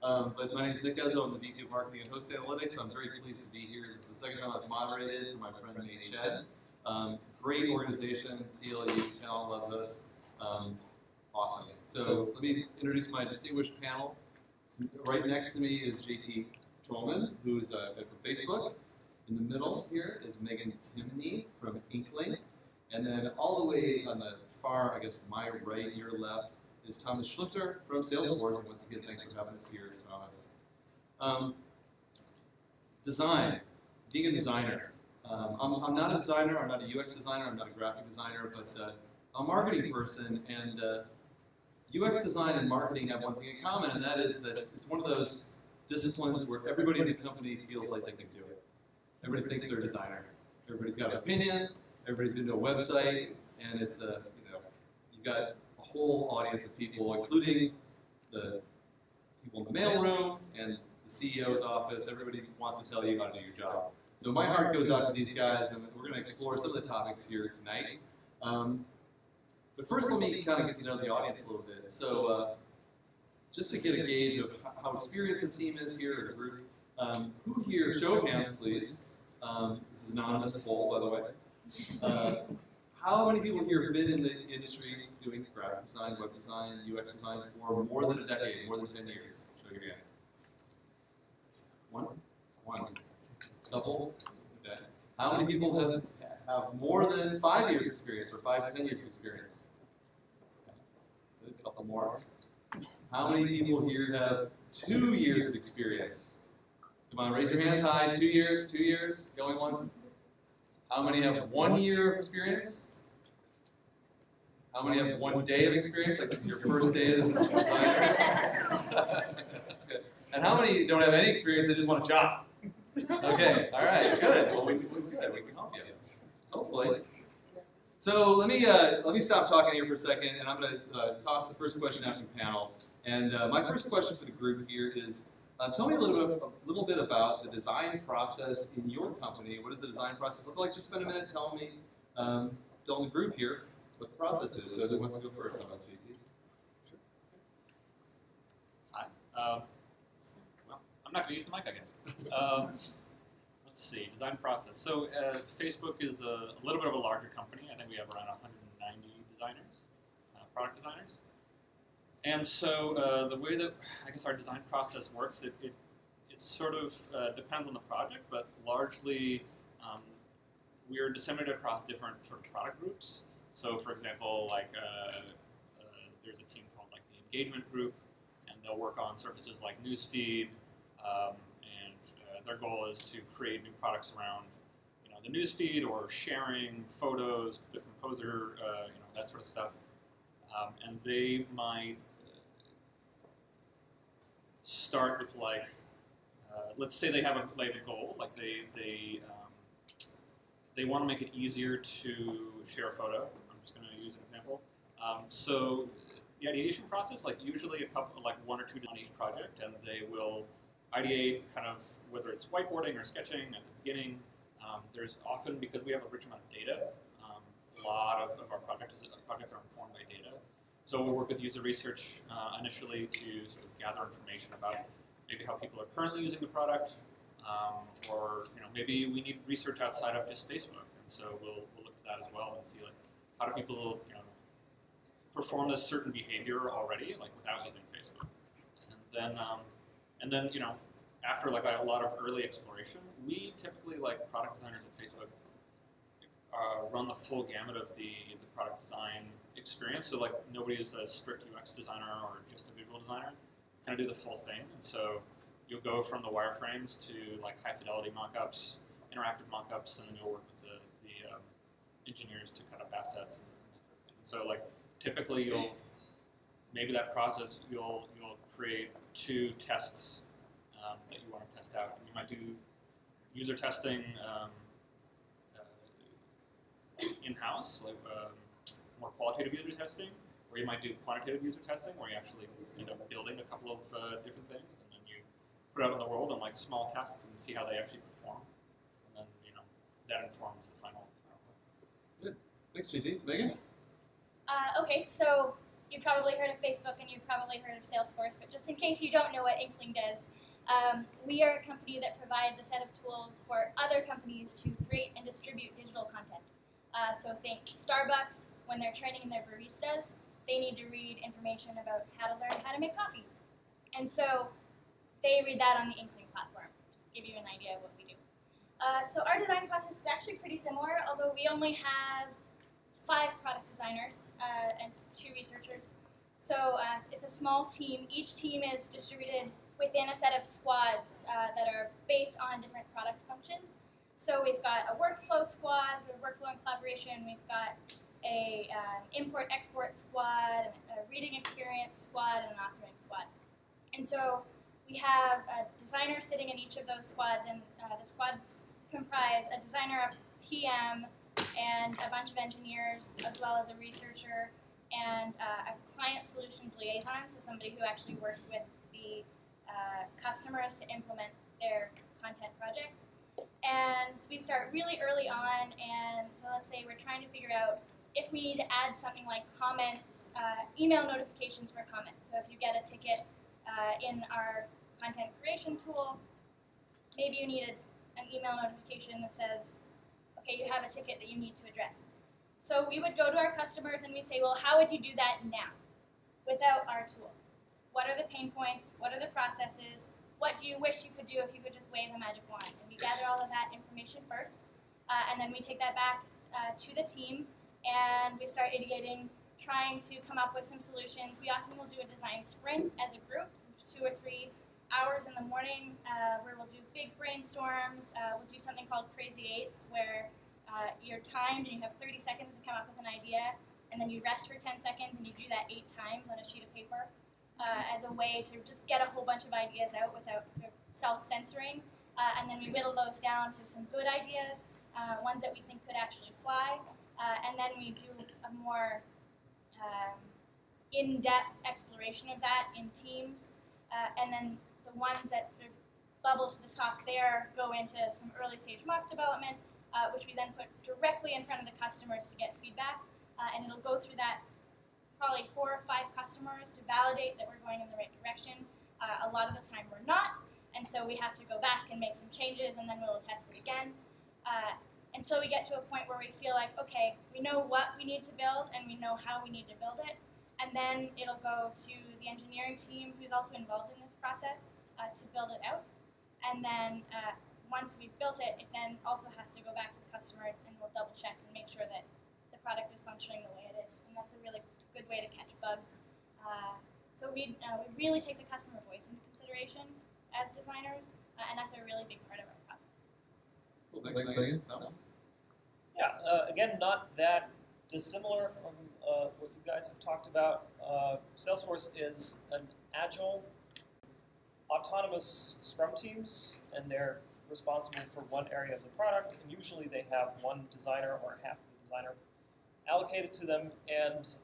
But my name is Nick Ezzo. I'm the VP of Marketing and Host Analytics. I'm very pleased to be here. This is the second time I've moderated for my friend Nate Shed. Great organization. TLU, Talent Loves Us. Awesome. So let me introduce my distinguished panel. Right next to me is JT Trollman, who's from Facebook. In the middle here is Megan Timoney from Inkling. And then all the way on the far, I guess, my right, your left, is Thomas Schlichter from Salesforce. And once again, thanks for having us here, Thomas. Design, being a designer. I'm not a designer, I'm not a UX designer, I'm not a graphic designer, but I'm a marketing person, and UX design and marketing have one thing in common, and that is that it's one of those disciplines where everybody in the company feels like they can do it. Everybody thinks they're a designer. Everybody's got an opinion, everybody's been to a website, and it's you've got a whole audience of people, including the people in the mailroom and the CEO's office. Everybody wants to tell you how to do your job. So my heart goes out to these guys, and we're going to explore some of the topics here tonight. But first, let me kind of get to know the audience a little bit. So just to get a gauge of how experienced the team is here, or the group, who here, show of hands, please. This is an anonymous poll, by the way. How many people here have been in the industry doing graphic design, web design, UX design for more than a decade, more than 10 years? Show your hand. One. Couple? Okay. How many people have more than 5 years experience, or 5 to 10 years of experience? Okay. A couple more. How many people here have 2 years of experience? Come on, raise your hands high. 2 years, 2 years, going once. How many have 1 year of experience? How many have 1 day of experience? Like this is your first day as a designer? Okay. And how many don't have any experience, they just want a job? Okay, all right, good. Well, we're good. We can help you, hopefully. So let me stop talking here for a second, and I'm going to toss the first question out to the panel. And my first question for the group here is, tell me a little bit about the design process in your company. What does the design process look like? Just spend a minute telling me, telling the group here what the process is. So who wants to go first? How about JP? Sure. Hi. Well, I'm not going to use the mic, I guess. Let's see, design process. So Facebook is a little bit of a larger company. I think we have around 190 designers, product designers. And so the way that I guess our design process works, it sort of depends on the project, but largely we are disseminated across different sort of product groups. So for example, like there's a team called like the engagement group, and they'll work on surfaces like newsfeed, and their goal is to create new products around the newsfeed or sharing photos, the composer, that sort of stuff. And they might start with like, let's say they have a goal, like they want to make it easier to share a photo. I'm just going to use an example. So the ideation process, like usually like 1 or 2 on each project, and they will ideate kind of whether it's whiteboarding or sketching at the beginning. There's often, because we have a rich amount of data, a lot of our projects are informed by data. So we'll work with user research initially to sort of gather information about maybe how people are currently using the product, or maybe we need research outside of just Facebook. And so we'll look at that as well and see like how do people perform this certain behavior already, like without using Facebook. And then after like a lot of early exploration, we typically, like product designers at Facebook, run the full gamut of the product design experience. So like nobody is a strict UX designer or just a visual designer. Kind of do the full thing. And so you'll go from the wireframes to like high fidelity mockups, interactive mockups, and then you'll work with the engineers to cut up assets and so like typically maybe that process you'll create 2 tests that you want to test out. You might do user testing in-house, like more qualitative user testing, or you might do quantitative user testing, where you actually end up building a couple of different things, and then you put it out in the world on like small tests and see how they actually perform, and then that informs the final. Good. Thanks, JT. Megan? Okay, so you've probably heard of Facebook and you've probably heard of Salesforce, but just in case you don't know what Inkling does, we are a company that provides a set of tools for other companies to create and distribute digital content. So think Starbucks, when they're training their baristas, they need to read information about how to learn how to make coffee. And so they read that on the Inkling platform, just to give you an idea of what we do. So our design process is actually pretty similar, although we only have 5 product designers and 2 researchers. So it's a small team. Each team is distributed within a set of squads that are based on different product functions. So we've got a workflow squad, we have workflow and collaboration. We've got a import-export squad, a reading experience squad, and an authoring squad. And so we have a designer sitting in each of those squads, and the squads comprise a designer, a PM, and a bunch of engineers, as well as a researcher and a client solutions liaison, so somebody who actually works with the customers to implement their content projects. And we start really early on, and so let's say we're trying to figure out if we need to add something like comments, email notifications for comments. So if you get a ticket in our content creation tool, maybe you need an email notification that says, okay, you have a ticket that you need to address. So we would go to our customers and we say, well, how would you do that now without our tool? What are the pain points? What are the processes? What do you wish you could do if you could just wave a magic wand? And we gather all of that information first, and then we take that back to the team, and we start ideating, trying to come up with some solutions. We often will do a design sprint as a group, 2 or 3 hours in the morning, where we'll do big brainstorms. We'll do something called Crazy Eights, where you're timed and you have 30 seconds to come up with an idea, and then you rest for 10 seconds and you do that 8 times on a sheet of paper as a way to just get a whole bunch of ideas out without self-censoring. And then we whittle those down to some good ideas, ones that we think could actually fly, and then we do a more in-depth exploration of that in teams, and then the ones that sort of bubble to the top there go into some early stage mock development, which we then put directly in front of the customers to get feedback, and it'll go through that probably 4 or 5 customers to validate that we're going in the right direction. A lot of the time we're not, and so we have to go back and make some changes, and then we'll test it again, until we get to a point where we feel like, okay, we know what we need to build, and we know how we need to build it, and then it'll go to the engineering team, who's also involved in this process, to build it out. And then once we've built it, it then also has to go back to the customers, and we'll double check and make sure that the product is functioning the way it is. And that's a really good way to catch bugs. So we really take the customer voice into consideration as designers, and that's a really big part of our process. Cool. Thanks, Megan. Thomas? Yeah, again, not that dissimilar from what you guys have talked about. Salesforce is an agile, autonomous Scrum teams, and they're responsible for one area of the product, and usually they have one designer or half of the designer allocated to them, and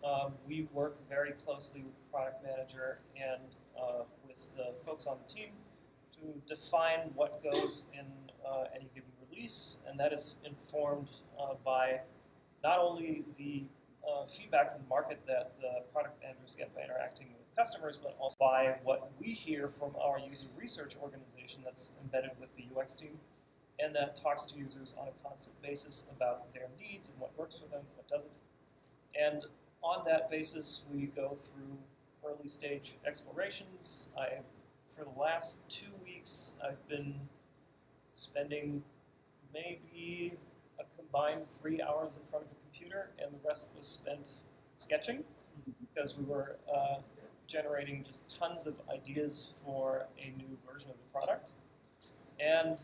we work very closely with the product manager and with the folks on the team to define what goes in any given release, and that is informed by not only the feedback from the market that the product managers get by interacting with customers, but also by what we hear from our user research organization that's embedded with the UX team, and that talks to users on a constant basis about their needs and what works for them, what doesn't. And on that basis, we go through early stage explorations. For the last 2 weeks, I've been spending maybe a combined 3 hours in front of a computer, and the rest was spent sketching, because we were generating just tons of ideas for a new version of the product. And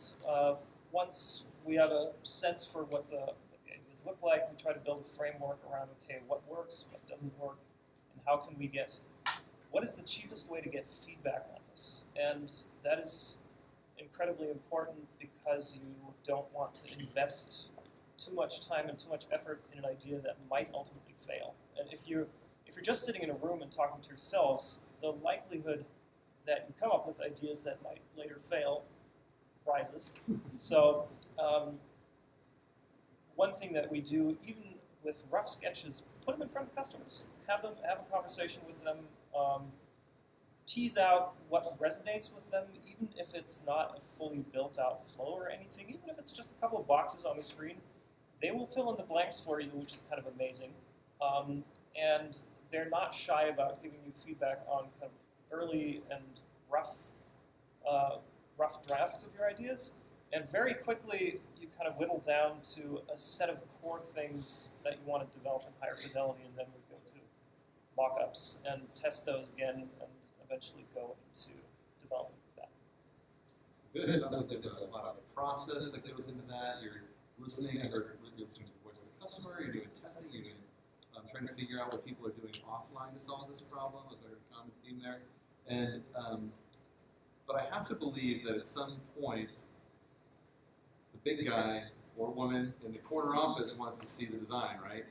once we have a sense for what the ideas look like, we try to build a framework around, okay, what works, what doesn't work, and how can we what is the cheapest way to get feedback on this? And that is incredibly important, because you don't want to invest too much time and too much effort in an idea that might ultimately fail. And if you're just sitting in a room and talking to yourselves, the likelihood that you come up with ideas that might later fail rises. So one thing that we do, even with rough sketches put them in front of customers. Have a conversation with them. Tease out what resonates with them, even if it's not a fully built out flow or anything, even if it's just a couple of boxes on the screen, they will fill in the blanks for you, which is kind of amazing. And they're not shy about giving you feedback on kind of early and rough drafts of your ideas. And very quickly, you kind of whittle down to a set of core things that you want to develop in higher fidelity, and then we go to mock-ups and test those again, and eventually go into development with that. Good. It sounds like there's a lot of process that goes into that. You're listening, or you're listening to the voice of the customer. You're doing testing. You're doing trying to figure out what people are doing offline to solve this problem. Is there a common theme there? And but I have to believe that at some point, the big guy or woman in the corner office wants to see the design, right?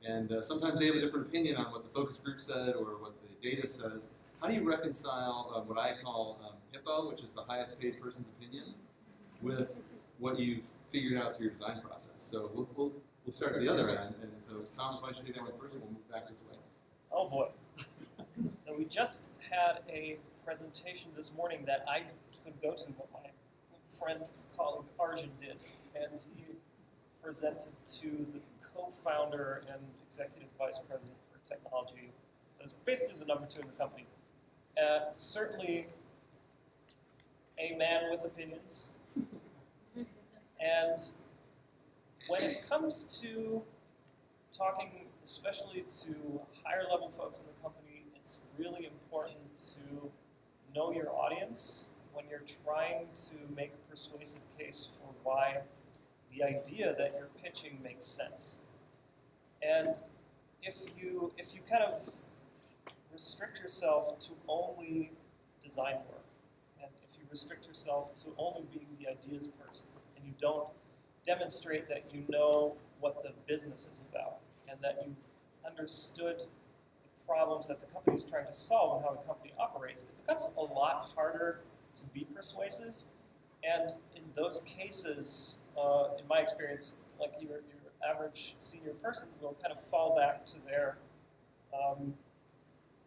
And sometimes they have a different opinion on what the focus group said or what the data says. How do you reconcile what I call HIPPO, which is the highest paid person's opinion, with what you've figured out through your design process? So we'll start at the other end. And so Thomas, why don't you take that one first, and we'll move back this way. Oh boy. So we just had a presentation this morning that I couldn't go to, but my friend, colleague Arjun did, and he presented to the co-founder and executive vice president for technology. So it's basically the number 2 in the company. Certainly a man with opinions. And when it comes to talking, especially to higher level folks in the company, it's really important to know your audience when you're trying to make a persuasive case for why the idea that you're pitching makes sense. And if you kind of restrict yourself to only design work, and if you restrict yourself to only being the ideas person, and you don't demonstrate that you know what the business is about, and that you've understood the problems that the company is trying to solve and how the company operates, it becomes a lot harder to be persuasive. And in those cases, in my experience, like your average senior person will kind of fall back to their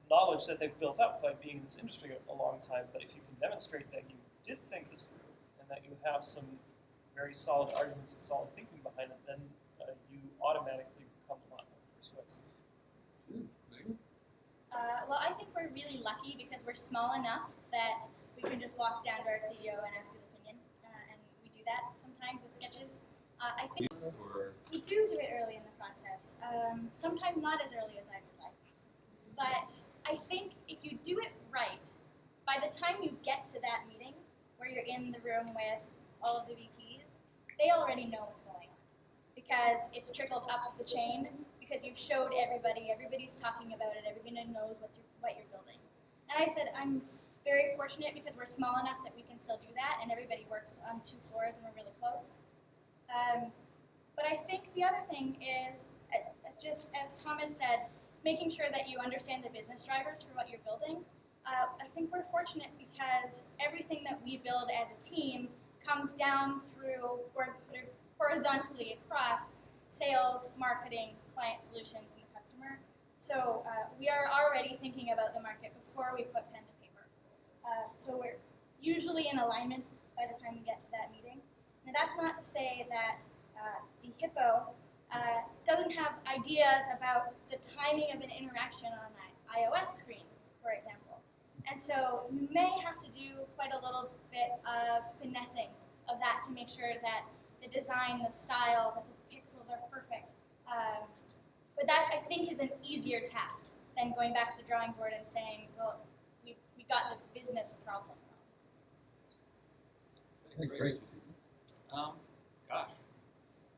knowledge that they've built up by being in this industry a long time. But if you can demonstrate that you did think this through and that you have some very solid arguments and solid thinking behind it, then you automatically become a lot more persuasive. Well, I think we're really lucky because we're small enough that we can just walk down to our CEO and ask his opinion, and we do that sometimes with sketches. I think we do it early in the process, sometimes not as early as I would like. But I think if you do it right, by the time you get to that meeting where you're in the room with all of the VPs, they already know what's going on because it's trickled up the chain, because you've showed everybody, everybody's talking about it, everybody knows what you're building. And I said, I'm very fortunate because we're small enough that we can still do that, and everybody works on 2 floors and we're really close. But I think the other thing is, just as Thomas said, making sure that you understand the business drivers for what you're building. I think we're fortunate because everything that we build as a team comes down through, or sort of horizontally across, sales, marketing, client solutions, and the customer. So we are already thinking about the market before we put pen to paper. So we're usually in alignment by the time we get to that meeting. Now that's not to say that the HIPPO doesn't have ideas about the timing of an interaction on an iOS screen, for example. And so you may have to do quite a little bit of finessing of that to make sure that the design, the style, that the pixels are perfect. But that, I think, is an easier task than going back to the drawing board and saying, well, we got the business problem wrong. Great. Gosh,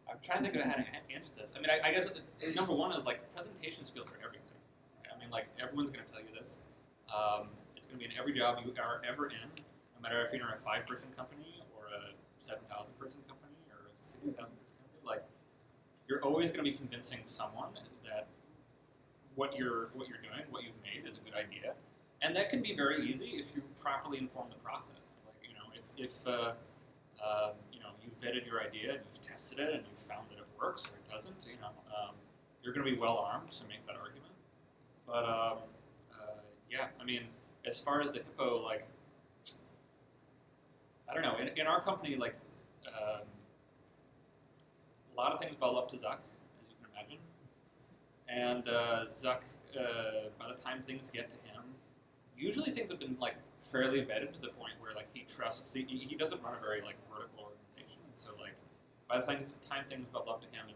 I'm trying to think of how to answer this. I mean, I guess number one is like presentation skills are everything. I mean, like everyone's going to tell you this. It's going to be in every job you are ever in, no matter if you're in a 5-person company or a 7,000-person company or a 60,000-person company. Like, you're always going to be convincing someone that what you're doing, what you've made, is a good idea, and that can be very easy if you properly inform the process. Like, you know, if you know, you've vetted your idea and you've tested it and you've found that it works or it doesn't, you know, you're going to be well armed to make that argument. But yeah, I mean, as far as the hippo, like, I don't know. In our company, like, a lot of things bubble up to Zuck, as you can imagine. And Zuck, by the time things get to him, usually things have been like fairly vetted to the point where like he trusts. He doesn't run a very like vertical organization, so like by the time things bubble up to him,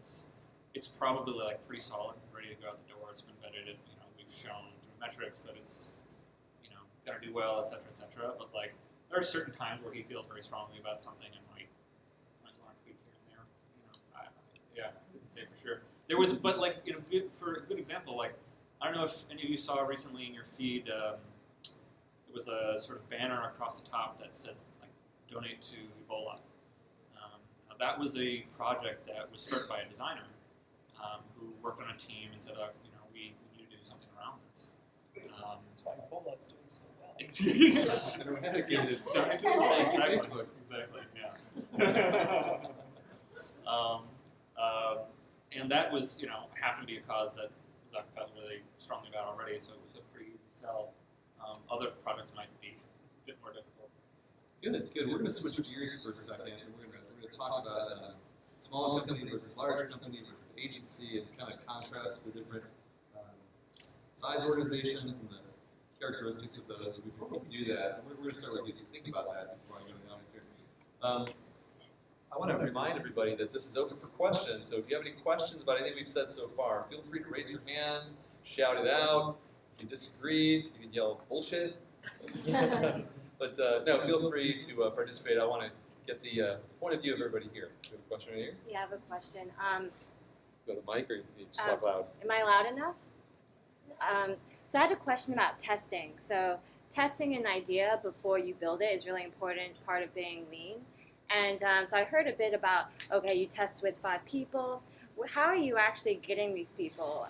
it's probably like pretty solid, ready to go out the door. It's been vetted. You know, we've shown through metrics that it's gonna do well, et cetera, but like there are certain times where he feels very strongly about something and might want to tweak here and there. Yeah, I couldn't say for sure. There was, but like for a good example, like I don't know if any of you saw recently in your feed, there was a sort of banner across the top that said like donate to Ebola. Now that was a project that was started by a designer who worked on a team and said, we need to do something around this. That's why Ebola is doing so well. Eradicated. Exactly. Facebook. Exactly. Yeah. And that was, happened to be a cause that Zuck felt really strongly about already, so it was a pretty easy sell. Other projects might be a bit more difficult. Good. We're going to switch gears for a second, and we're going to talk about small company versus large company versus agency, and kind of contrast the different size organizations and the characteristics of those. But before we do that, we're going to start with you, so think about that before I go to the audience here. I want to remind everybody that this is open for questions, so if you have any questions about anything we've said so far, feel free to raise your hand, shout it out. If you disagree, you can yell bullshit. But no, feel free to participate. I want to get the point of view of everybody here. Do you have a question right here? Yeah, I have a question. You got the mic, or you just talk loud? Am I loud enough? So I had a question about testing. So testing an idea before you build it is really important part of being lean. And so I heard a bit about, okay, you test with 5 people. How are you actually getting these people?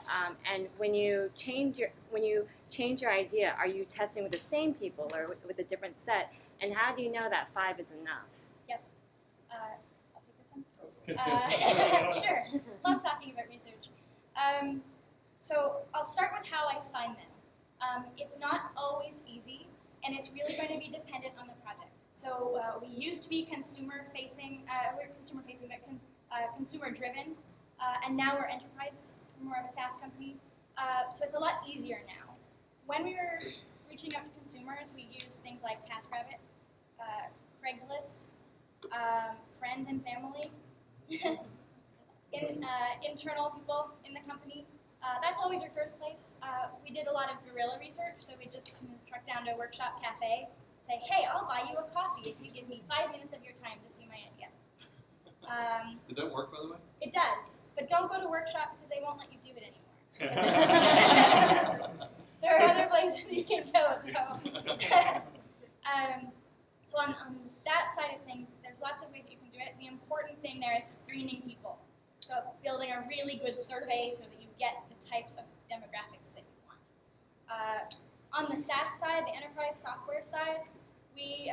And when you change your idea, are you testing with the same people or with a different set? And how do you know that 5 is enough? I'll take this one. Sure. Love talking about research. So I'll start with how I find them. It's not always easy, and it's really going to be dependent on the project. So we used to be consumer-facing, but consumer-driven, and now we're enterprise, more of a SaaS company. So it's a lot easier now. When we were reaching out to consumers, we used things like TaskRabbit, Craigslist, friends and family, internal people in the company. That's always our first place. We did a lot of guerrilla research, so we just trucked down to a workshop cafe, say, hey, I'll buy you a coffee if you give me 5 minutes of your time to see my idea. Did that work, by the way? It does, but don't go to workshop because they won't let you do it anymore. There are other places you can go, though. So on that side of things, there's lots of ways that you can do it. The important thing there is screening people. So building a really good survey so that you get the types of demographics that you want. On the SaaS side, the enterprise software side, we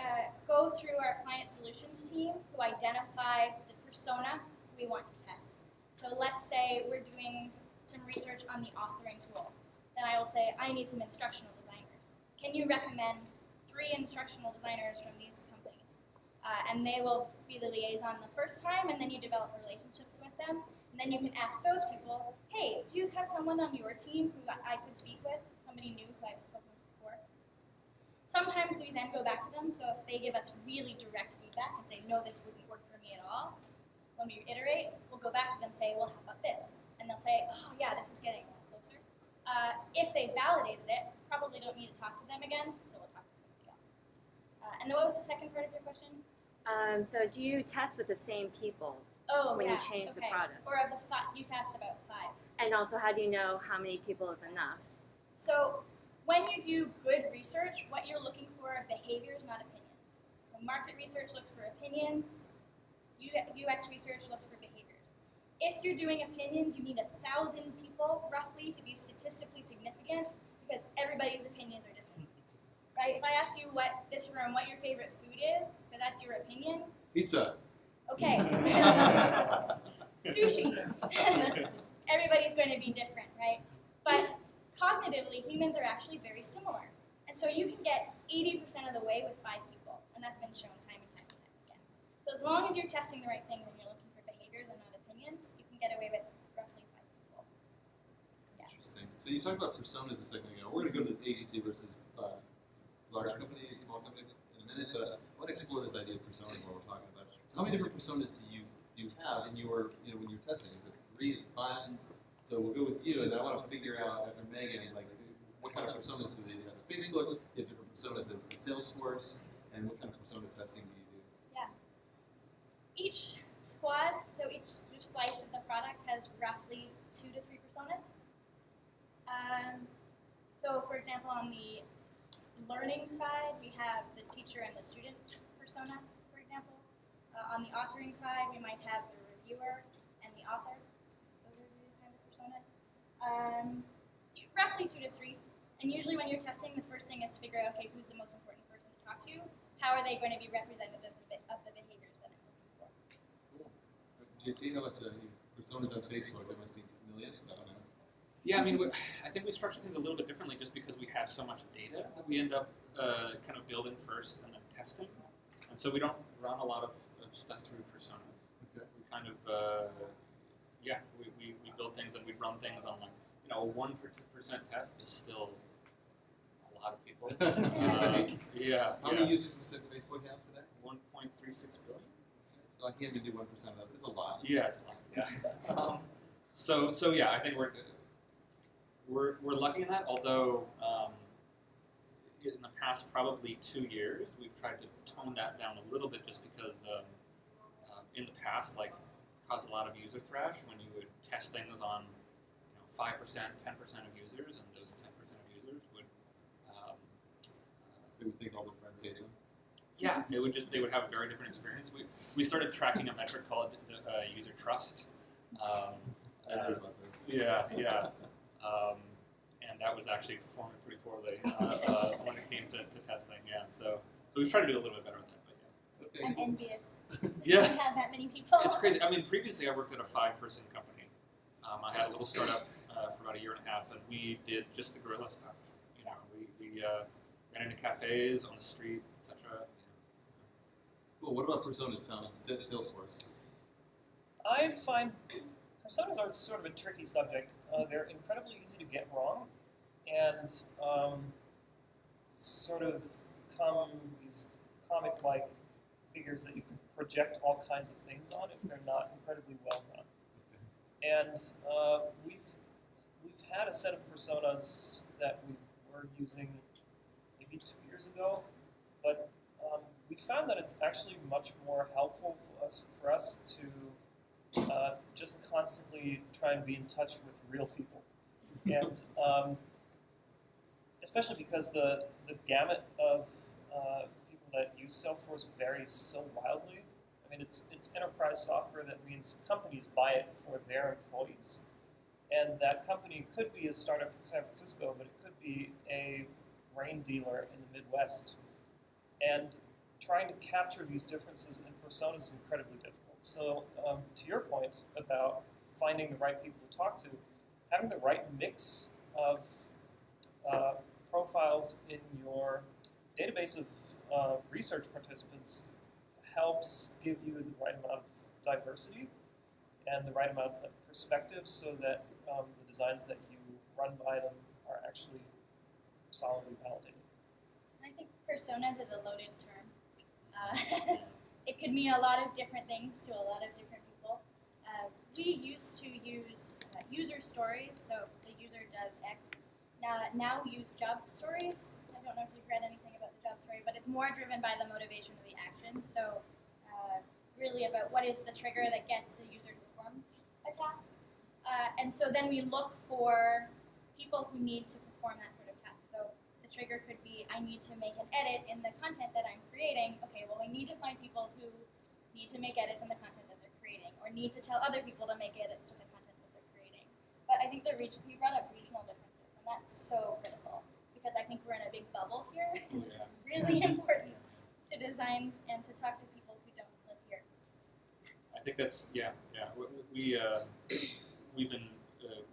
go through our client solutions team who identify the persona we want to test. So let's say we're doing some research on the authoring tool. Then I will say, I need some instructional designers. Can you recommend 3 instructional designers from these companies? And they will be the liaison the first time, and then you develop relationships with them. And then you can ask those people, hey, do you have someone on your team who I could speak with? Somebody new who I haven't spoken with before. Sometimes we then go back to them, so if they give us really direct feedback and say, no, this wouldn't work for me at all, when we iterate, we'll go back to them and say, well, how about this? And they'll say, oh, yeah, this is getting closer. If they validated it, probably don't need to talk to them again, so we'll talk to somebody else. And what was the second part of your question? So do you test with the same people when Yeah, you change the okay. product? Or of the 5, you asked about 5. And also, how do you know how many people is enough? So when you do good research, what you're looking for are behaviors, not opinions. So market research looks for opinions. UX research looks for behaviors. If you're doing opinions, you need 1,000 people roughly to be statistically significant because everybody's opinions are different. Right? If I ask you what your favorite food is, because that's your opinion, Pizza. okay. Sushi. Everybody's going to to be different, right? But cognitively, humans are actually very similar. And so you can get 80% of the way with 5 people, and that's been shown time and time and time again. So as long as you're testing the right things and you're looking for behaviors and not opinions, you can get away with roughly 5 people. Yeah. Interesting. So you talked about personas a second ago. We're going to go to this agency versus large company, small company in a minute, but I want to explore this idea of persona while we're talking about it. So how many different personas do you have in your, when you're testing? Is it 3, is it 5? So we'll go with you, and then I want to figure out, after Megan, like, what kind of personas do they have at Facebook? You have different personas at Salesforce, and what kind of persona testing do you do? Each squad, so each slice of the product has roughly 2 to 3 personas. So for example, on the learning side, we have the teacher and the student persona, for example. On the authoring side, we might have the reviewer and the author. Those are the kind of personas. Roughly 2 to 3. And usually when you're testing, the first thing is to figure out, okay, who's the most important person to talk to? How are they going to be representative of the behaviors that I'm looking for? Cool. JT, how about personas on Facebook? There must be millions. I don't know. Yeah, I mean, I think we structure things a little bit differently just because we have so much data that we end up kind of building first and then testing. And so we don't run a lot of stuff through personas. Okay. We kind of, we build things and we run things on like, a 1% test is still a lot of people. How many users does Facebook have today? 1.36 billion. So I can't even do 1% of it. It's a lot. Yeah, it's a lot. Yeah. So yeah, I think we're lucky in that. Although in the past probably 2 years, we've tried to tone that down a little bit, just because in the past, like, caused a lot of user thrash when you would test things on 5%, 10% of users, and those 10% of users would They would think all their friends hate him. yeah, they would have a very different experience. We started tracking a metric called user trust. I heard about this. Yeah. And that was actually performing pretty poorly when it came to testing. Yeah, so we try to do a little bit better with that. But yeah. I'm envious. Yeah. We have that many people. It's crazy. I mean, previously I worked at a 5-person company. I had a little startup for about 1.5 years, and we did just the guerrilla stuff. We ran into cafes, on the street, etc. Cool. What about personas, Thomas? Salesforce. I find personas are sort of a tricky subject. They're incredibly easy to get wrong, and sort of become these comic-like figures that you can project all kinds of things on if they're not incredibly well done. And we've had a set of personas that we were using maybe 2 years ago, but we found that it's actually much more helpful for us to just constantly try and be in touch with real people. And especially because the gamut of people that use Salesforce varies so wildly. I mean, it's enterprise software. That means companies buy it for their employees. And that company could be a startup in San Francisco, but it could be a grain dealer in the Midwest. And trying to capture these differences in personas is incredibly difficult. So to your point about finding the right people to talk to, having the right mix of profiles in your database of research participants helps give you the right amount of diversity and the right amount of perspective, so that the designs that you run by them are actually solidly validated. I think personas is a loaded term. It could mean a lot of different things to a lot of different people. We used to use user stories, so the user does X. Now we use job stories. I don't know if you've read anything about the job story, but it's more driven by the motivation of the action. So really about what is the trigger that gets the user to perform a task. And so then we look for people who need to perform that sort of task. So the trigger could be, I need to make an edit in the content that I'm creating. Okay, well, we need to find people who need to make edits in the content that they're creating, or need to tell other people to make edits in the content that they're creating. But I think we brought up regional differences, and that's so critical, because I think we're in a big bubble here, and it's really important to design and to talk to people who don't live here. I think that's we've been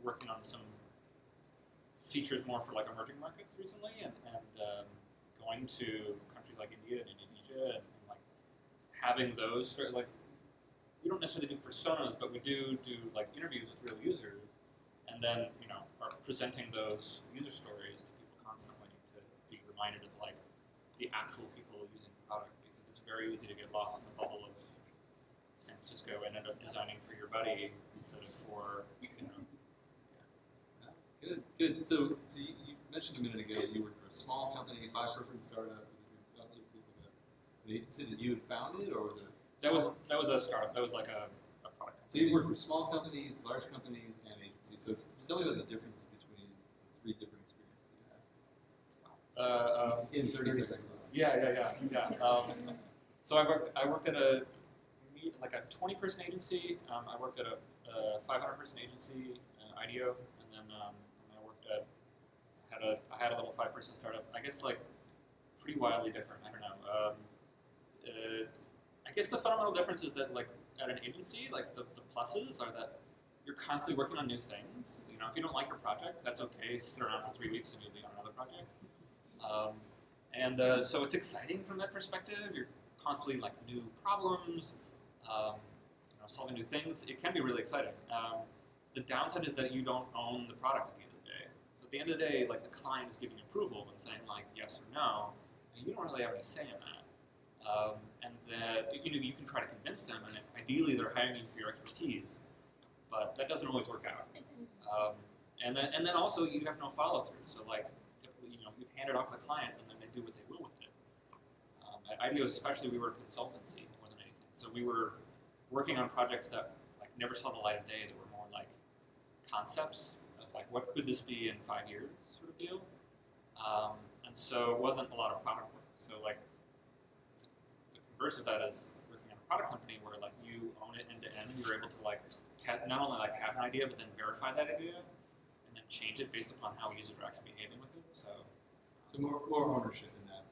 working on some features more for like emerging markets recently, and going to countries like India and Indonesia, and like having those sort of like, we don't necessarily do personas, but we do like interviews with real users, and then are presenting those user stories to people constantly to be reminded of like the actual people using the product, because it's very easy to get lost in the bubble of San Francisco and end up designing for your buddy instead of for Good. So you mentioned a minute ago you worked for a small company, 5-person startup. Was it an agency that you had founded, or was it? That was a startup. That was like a product. So you worked for small companies, large companies, and agencies. So tell me about the differences between the 3 different experiences you had. In 30 seconds. Yeah. So I worked at a 20-person agency. I worked at a 500-person agency, IDEO, and then I worked at I had a little 5-person startup. I guess like pretty wildly different. I don't know. I guess the fundamental difference is that like at an agency, like the pluses are that you're constantly working on new things. If you don't like your project, that's okay. Sit around for 3 weeks and you'll be on another project. So it's exciting from that perspective. You're constantly like new problems, solving new things. It can be really exciting. The downside is that you don't own the product at the end of the day. So at the end of the day, like the client is giving approval and saying like yes or no, and you don't really have any say in that. And that you can try to convince them, and ideally they're hiring you for your expertise, but that doesn't always work out. And then also you have no follow through. So like typically, you hand it off to the client, and then they do what they will with it. At IDEO especially, we were a consultancy more than anything. So we were working on projects that like never saw the light of day. That were more like concepts of like what could this be in 5 years sort of deal. And so it wasn't a lot of product work. So like the converse of that is working on a product company where like you own it end to end. You're able to like not only like have an idea, but then verify that idea and then change it based upon how users are actually behaving with it. So more ownership in that.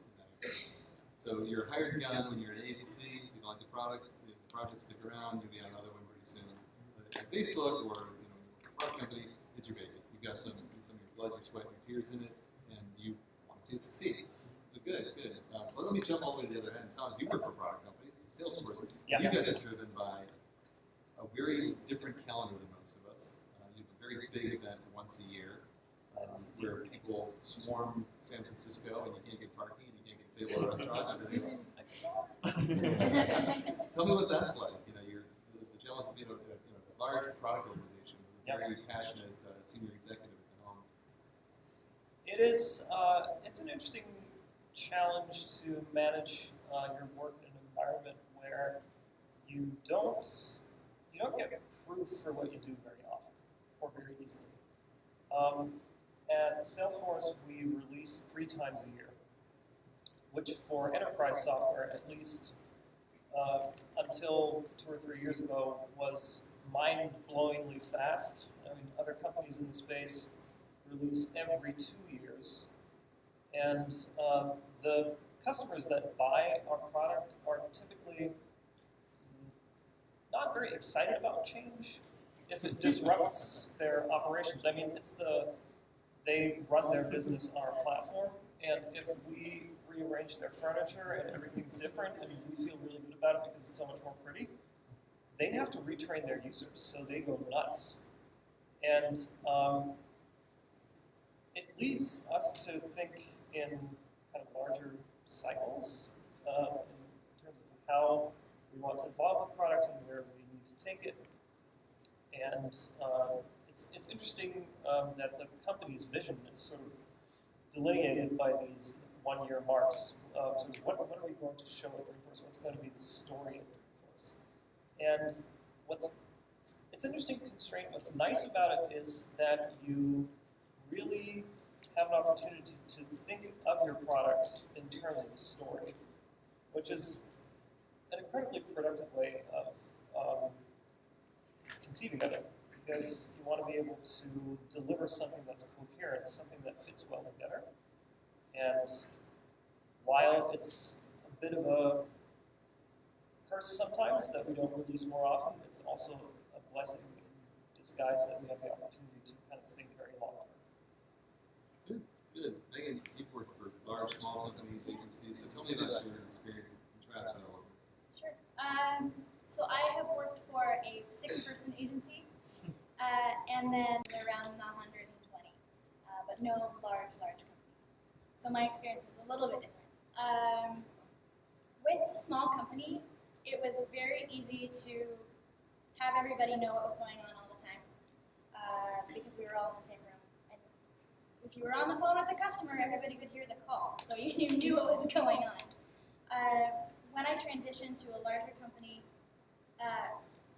So you're a hired gun when you're an agency. You don't like the product. The project stick around. You'll be on another one pretty soon. But at Facebook or a product company, it's your baby. You've got some of your blood, your sweat, your tears in it, and you want to see it succeed. So good. Well, let me jump all the way to the other end. Thomas, you work for product companies, Salesforce. Yeah. You guys are driven by a very different calendar than most of us. You have a very big event once a year. Where people swarm San Francisco and you can't get parking and you can't get a table at a restaurant and everything else. Tell me what that's like. You're the challenge of being a large product organization with a very passionate senior executive at the helm. It is. It's an interesting challenge to manage your work in an environment where you don't get proof for what you do very often or very easily. At Salesforce, we release 3 times a year, which for enterprise software, at least until 2 or 3 years ago, was mind-blowingly fast. I mean, other companies in the space release every 2 years. And the customers that buy our product are typically not very excited about change if it disrupts their operations. I mean, they run their business on our platform, and if we rearrange their furniture and everything's different and we feel really good about it because it's so much more pretty, they have to retrain their users, so they go nuts. And it leads us to think in kind of larger cycles in terms of how we want to evolve the product and where we need to take it. And it's interesting that the company's vision is sort of delineated by these 1-year marks. So what are we going to show at Dreamforce? What's going to be the story of Dreamforce? And it's an interesting constraint. What's nice about it is that you really have an opportunity to think of your product in terms of the story, which is an incredibly productive way of conceiving of it. Because you want to be able to deliver something that's coherent, something that fits well together. And while it's a bit of a curse sometimes that we don't release more often, it's also a blessing in disguise that we have the opportunity to small companies, agencies. So tell me about your experience and contrast that a little bit. Sure. So I have worked for a 6-person agency, and then around 120, but no large companies. So my experience is a little bit different. With a small company, it was very easy to have everybody know what was going on all the time, because we were all in the same room. And if you were on the phone with a customer, everybody could hear the call, so you knew what was going on. When I transitioned to a larger company,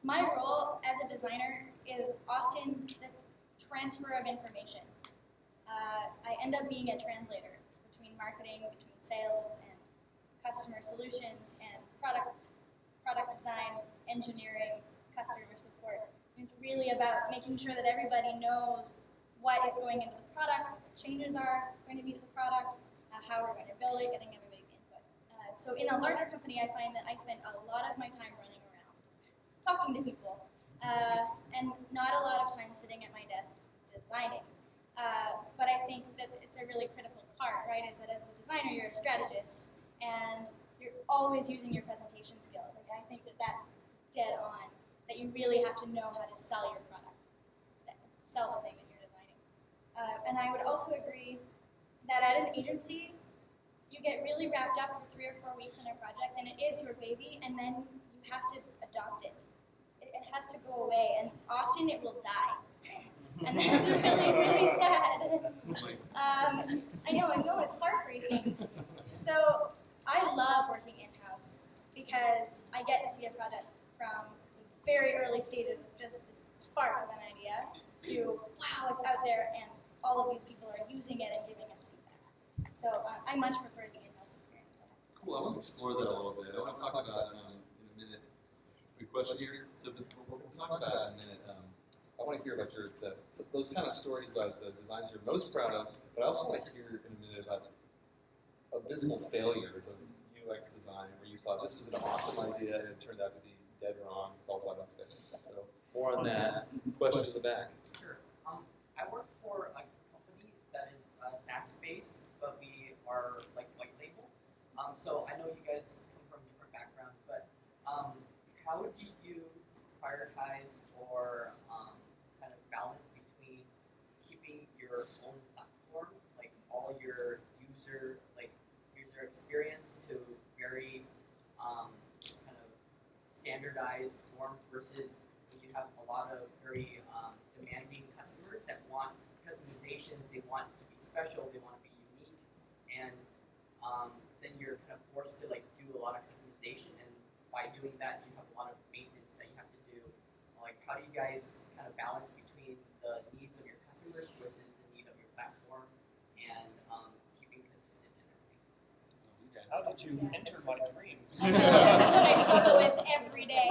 my role as a designer is often the transfer of information. I end up being a translator between marketing, between sales, and customer solutions, and product design, engineering, customer support. It's really about making sure that everybody knows what is going into the product, what the changes are going to be to the product, how we're going to build it, getting everybody's input. So in a larger company, I find that I spend a lot of my time running around, talking to people, and not a lot of time sitting at my desk designing. But I think that it's a really critical part, right, is that as a designer, you're a strategist, and you're always using your presentation skills. Like, I think that that's dead on, that you really have to know how to sell your product, sell the thing that you're designing. And I would also agree that at an agency, you get really wrapped up for 3 or 4 weeks in a project, and it is your baby, and then you have to adopt it. It has to go away, and often it will die. And that's really sad. I know, it's heartbreaking. So I love working in-house because I get to see a product from the very early stages of just this spark of an idea to, wow, it's out there and all of these people are using it and giving us feedback. So I much prefer the in-house experience. Cool. I want to explore that a little bit. I want to talk about in a minute. Good question here. So we'll talk about it in a minute. I want to hear about those kind of stories about the designs you're most proud of, but I also want to hear in a minute about abysmal failures of UX design where you thought this was an awesome idea and it turned out to be dead wrong, fell flat on its face. So more on that. Question in the back. Sure. I work for a company that is SaaS-based, but we are like white label. So I know you guys come from different backgrounds, but how do you prioritize or kind of balance between keeping your own platform, like all your user experience, to very kind of standardized forms versus when you have a lot of very demanding customers that want customizations, they want to be special, they want to be unique, and then you're kind of forced to like do a lot of customization, and by doing that you have a lot of maintenance that you have to do. Like, how do you guys kind of balance between the needs of your customers versus the need of your platform and keeping consistent in everything? How did you enter my dreams? That's what I struggle with every day.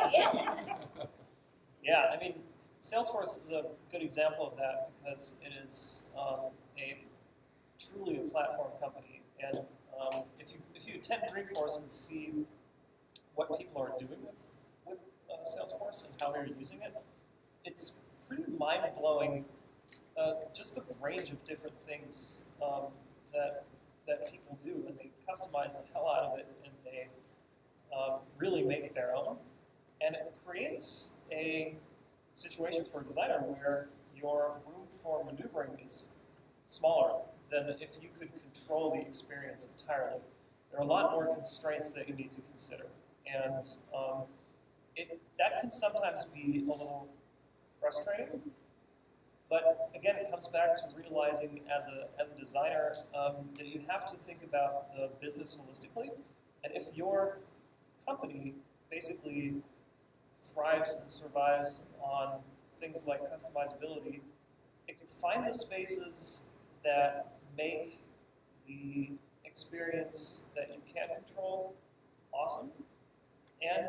Yeah, I mean, Salesforce is a good example of that because it is truly a platform company. And if you attend Dreamforce and see what people are doing with Salesforce and how they're using it, it's pretty mind-blowing. Just the range of different things that people do, and they customize the hell out of it, and they really make it their own. And it creates a situation for a designer where your room for maneuvering is smaller than if you could control the experience entirely. There are a lot more constraints that you need to consider. And that can sometimes be a little frustrating. But again, it comes back to realizing as a designer that you have to think about the business holistically. And if your company basically thrives and survives on things like customizability, it can find the spaces that make the experience that you can control awesome, and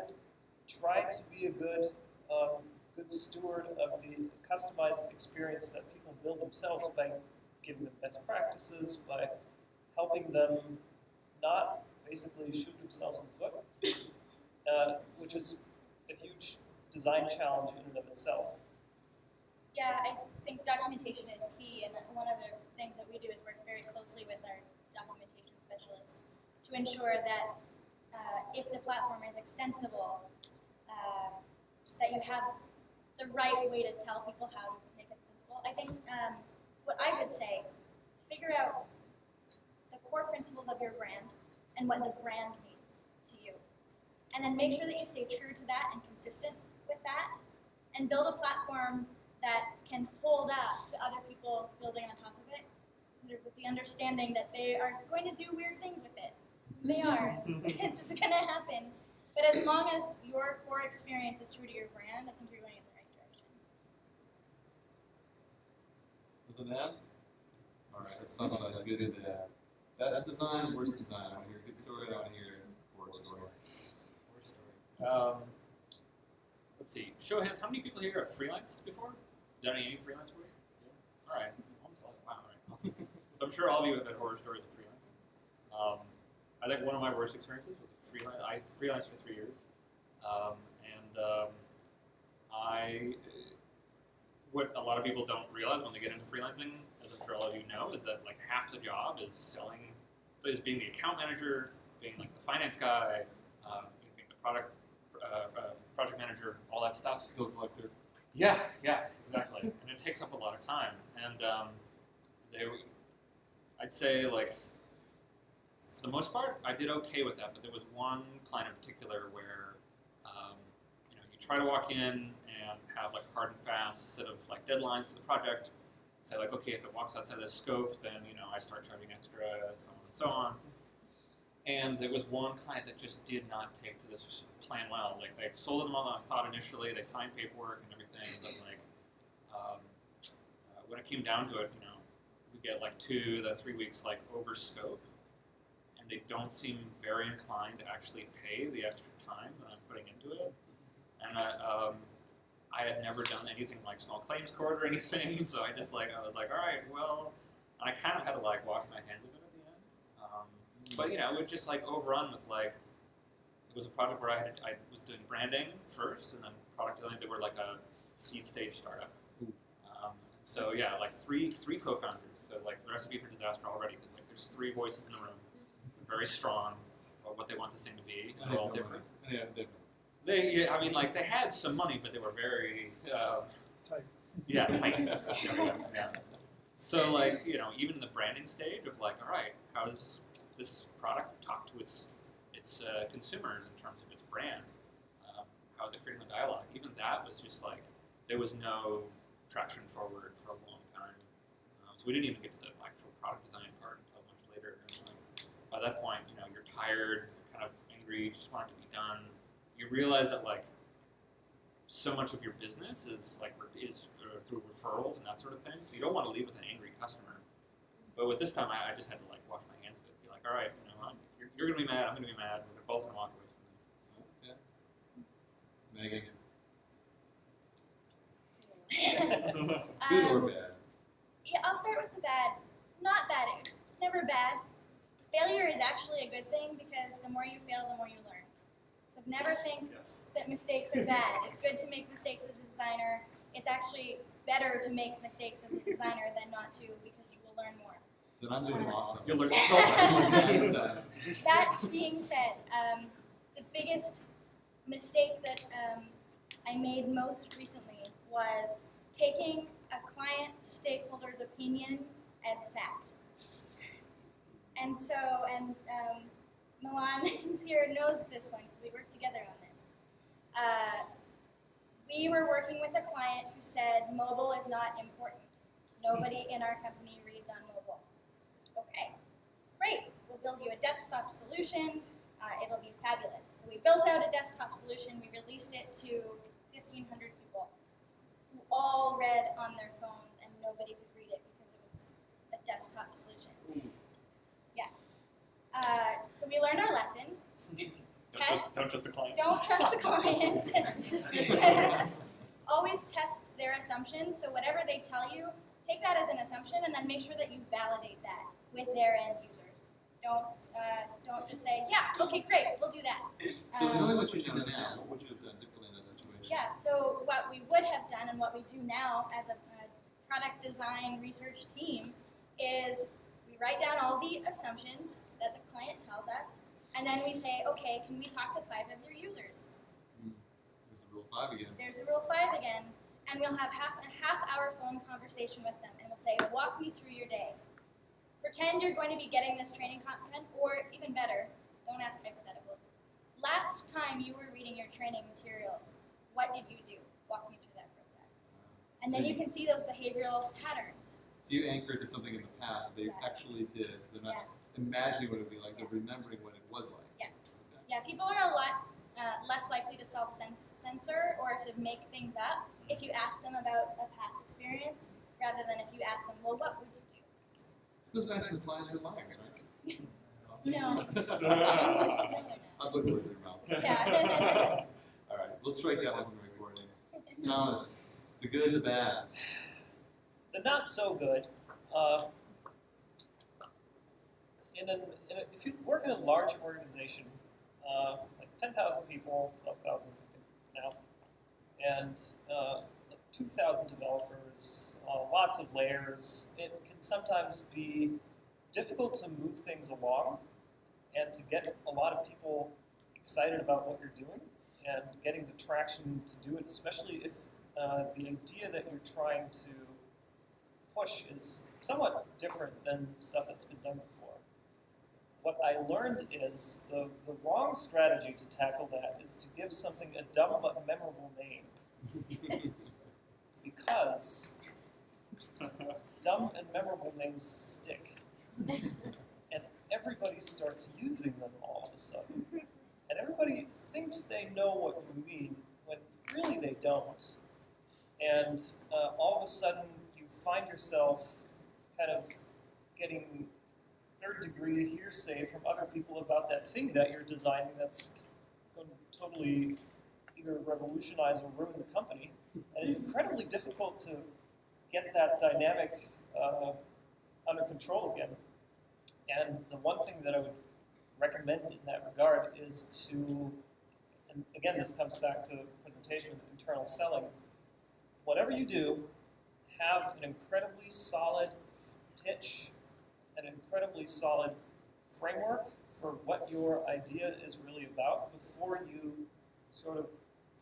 try to be a good steward of the customized experience that people build themselves by giving them best practices, by helping them not basically shoot themselves in the foot, which is a huge design challenge in and of itself. Yeah, I think documentation is key, and one of the things that we do is work very closely with our documentation specialist to ensure that if the platform is extensible, that you have the right way to tell people how to make it extensible. I think what I would say, figure out the core principles of your brand and what the brand means to you. And then make sure that you stay true to that and consistent with that, and build a platform that can hold up to other people building on top of it, with the understanding that they are going to do weird things with it. They are. It's just going to happen. But as long as your core experience is true to your brand, I think you're going in the right direction. With that? All right, let's talk about good and bad. Best design, worst design. I want to hear a good story. I want to hear a horror story. Horror story. Let's see. Show of hands. How many people here have freelanced before? Done any freelance work? Yeah. All right. Almost all. Wow. All right. Awesome. So I'm sure all of you have had horror stories of freelancing. I think one of my worst experiences was freelance. I freelanced for 3 years, what a lot of people don't realize when they get into freelancing, as I'm sure all of you know, is that like half the job is being the account manager, being like the finance guy, being the project manager, all that stuff. Bill collector. Yeah, exactly. And it takes up a lot of time. And I'd say like, for the most part, I did okay with that. But there was one client in particular where, you try to walk in and have like hard and fast set of like deadlines for the project. Say like, okay, if it walks outside of the scope, then I start charging extra, so on and so on. And there was one client that just did not take to this plan well. Like they sold them all, I thought initially, they signed paperwork and everything, but like when it came down to it, we get like 2 to 3 weeks like over scope, and they don't seem very inclined to actually pay the extra time that I'm putting into it. And I had never done anything like small claims court or anything, so I was like, all right, well, I kind of had to like wash my hands of it at the end. But it would just like overrun with like, it was a project where I was doing branding first, and then product design. They were like a seed stage startup. So yeah, like three co-founders. So like the recipe for disaster already, because like there's 3 voices in the room, very strong about what they want this thing to be. And They're all different. Yeah, different. They had some money, but they were very Tight. Yeah, tight. Yeah. So like, even in the branding stage of like, all right, how does this product talk to its consumers in terms of its brand? How is it creating the dialogue? Even that was just like, there was no traction forward for a long time. So we didn't even get to the actual product design part until much later. And, by that point, you're tired, you're kind of angry, you just want it to be done. You realize that like so much of your business is through referrals and that sort of thing. So you don't want to leave with an angry customer. But with this time, I just had to like wash my hands of it. Be like, all right, if you're gonna be mad, I'm gonna be mad. We're both gonna walk away from this. Megan, Um, good or bad? Yeah, I'll start with the bad. Not bad. Never bad. Failure is actually a good thing because the more you fail, the more you learn. So never think that mistakes are bad. It's good to make mistakes as a designer. It's actually better to make mistakes as a designer than not to, because you will learn more. Then I'm doing awesome. You'll learn so much. That being said, the biggest mistake that I made most recently was taking a client stakeholder's opinion as fact. And so, Milan, who's here, knows this one because we worked together on this. We were working with a client who said mobile is not important. Nobody in our company reads on mobile. Okay, great. We'll build you a desktop solution. It'll be fabulous. So we built out a desktop solution. We released it to 1,500 people who all read on their phones, and nobody could read it because it was a desktop solution. Yeah. So we learned our lesson. Don't trust the client. Don't trust the client. Always test their assumptions. So whatever they tell you, take that as an assumption, and then make sure that you validate that with their end users. Don't just say, yeah, okay, great, we'll do that. So knowing what you know now, what would you have done differently in that situation? Yeah, so what we would have done and what we do now as a product design research team is we We write down all the assumptions that the client tells us, and then we say, okay, can we talk to 5 of your users? There's a rule 5 again. There's a rule 5 again, and we'll have a half-hour phone conversation with them, and we'll say, walk me through your day. Pretend you're going to be getting this training content, or even better, don't ask hypotheticals. Last time you were reading your training materials, what did you do? Walk me through that process. And then you can see those behavioral patterns. So you anchor it to something in the past that they actually did. So they're not imagining what it would be like, they're remembering what it was like. Yeah. Yeah, people are a lot less likely to self-censor or to make things up if you ask them about a past experience rather than if you ask them, well, what would you do? This goes back to the clients who liars, right? No. I'll put words in your mouth. Yeah. All right, we'll strike that one from the recording. Thomas, the good, the bad. The not so good. If you work in a large organization, like 10,000 people, 12,000 I think now, and 2,000 developers, lots of layers, it can sometimes be difficult to move things along and to get a lot of people excited about what you're doing and getting the traction to do it, especially if the idea that you're trying to push is somewhat different than stuff that's been done before. What I learned is the wrong strategy to tackle that is to give something a dumb but memorable name. Because dumb and memorable names stick. And everybody starts using them all of a sudden. And everybody thinks they know what you mean when really they don't. And all of a sudden you find yourself kind of getting third-degree hearsay from other people about that thing that you're designing that's going to totally either revolutionize or ruin the company. And it's incredibly difficult to get that dynamic under control again. And the one thing that I would recommend in that regard is to, and again, this comes back to presentation and internal selling, whatever you do, have an incredibly solid pitch, an incredibly solid framework for what your idea is really about before you sort of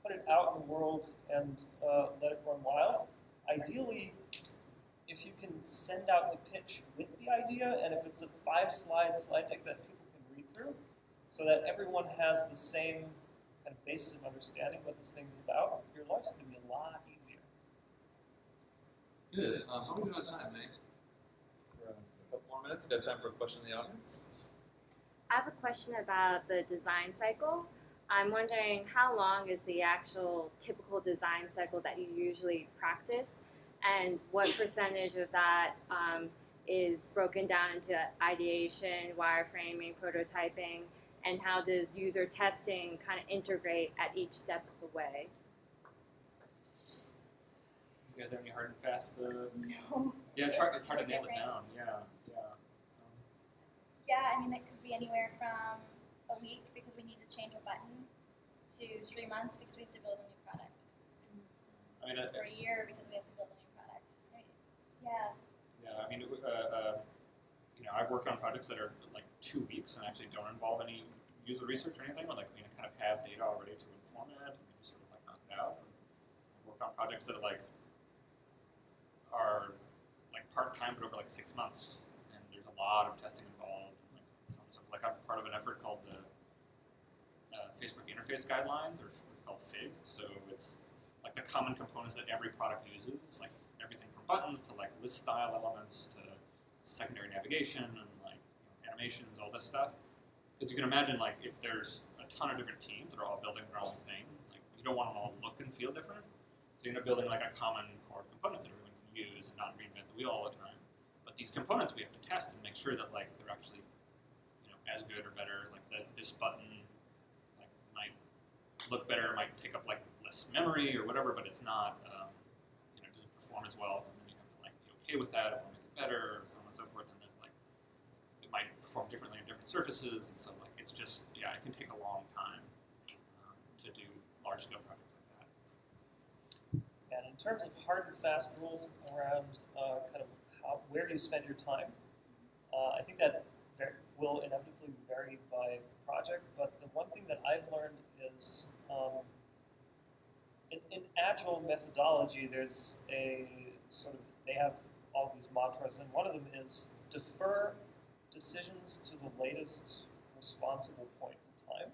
put it out in the world and let it run wild. Ideally, if you can send out the pitch with the idea, and if it's a 5-slide slide deck that people can read through, so that everyone has the same kind of basis of understanding what this thing's about, your life's going to be a lot easier. Good. How are we doing on time, Nate? A couple more minutes. Got time for a question in the audience? I have a question about the design cycle. I'm wondering how long is the actual typical design cycle that you usually practice, and what percentage of that is broken down into ideation, wireframing, prototyping, and how does user testing kind of integrate at each step of the way? You guys have any hard and fast? No. Yeah, it's hard to so nail it different. down. Yeah. Yeah, I mean, it could be anywhere from a week because we need to change a button to 3 months because we have to build a new product. I mean, Or a year because we have to build a new product. Right? Yeah. yeah. I mean, I've worked on projects that are like 2 weeks and actually don't involve any user research or anything. Like we kind of have data already to inform it, and we just sort of like knock it out. I've worked on projects that are like part-time but over like 6 months, and there's a lot of testing involved. Like I'm part of an effort called the Facebook Interface Guidelines, or what's called FIG. So it's like the common components that every product uses, like everything from buttons to like list style elements to secondary navigation and like animations, all this stuff. Because you can imagine, like if there's a ton of different teams that are all building their own thing, like you don't want them all to look and feel different. So you end up building like a common core of components that everyone can use and not reinvent the wheel all the time. But these components we have to test and make sure that like they're actually as good or better. Like this button like might look better, might take up like less memory or whatever, but it's not it doesn't perform as well. And then you have to like be okay with that or make it better, or so on and so forth. And then like it might perform differently on different surfaces, and so like it's just it can take a long time to do large scale projects like that. And in terms of hard and fast rules around kind of where do you spend your time, I think that will inevitably vary by project, but the one thing that I've learned is in Agile methodology, there's a sort of, they have all these mantras, and one of them is defer decisions to the latest responsible point in time.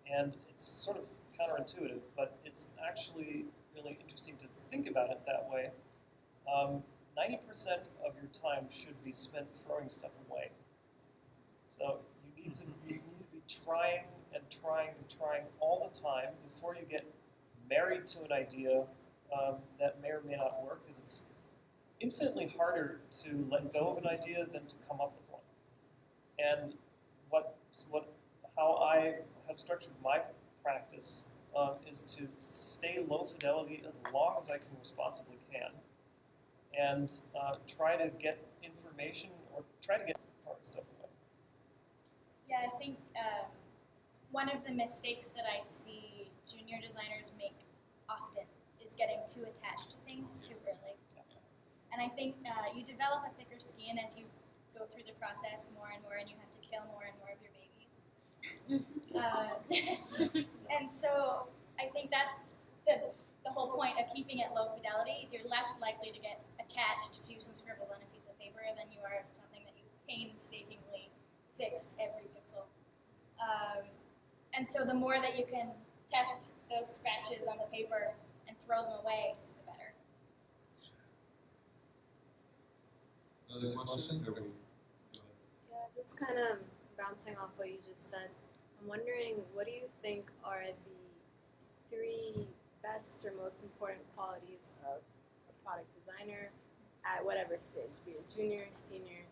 And it's sort of counterintuitive, but it's actually really interesting to think about it that way. 90% of your time should be spent throwing stuff away. So you need to be trying and trying and trying all the time before you get married to an idea that may or may not work, because it's infinitely harder to let go of an idea than to come up with one. And how I have structured my practice is to stay low fidelity as long as I can responsibly can, and try to get information or try to get throwing stuff away. Yeah, I think one of the mistakes that I see junior designers make often is getting too attached to things too early. And I think you develop a thicker skin as you go through the process more and more, and you have to kill more and more of your babies. And so I think that's the whole point of keeping it low fidelity. You're less likely to get attached to some scribble on a piece of paper than you are something that you've painstakingly fixed every pixel. And so the more that you can test those scratches on the paper and throw them away, the better. Another question? Or we- go ahead. Yeah, just kind of bouncing off what you just said, I'm wondering, what do you think are the 3 best or most important qualities of a product designer at whatever stage, be it junior, senior?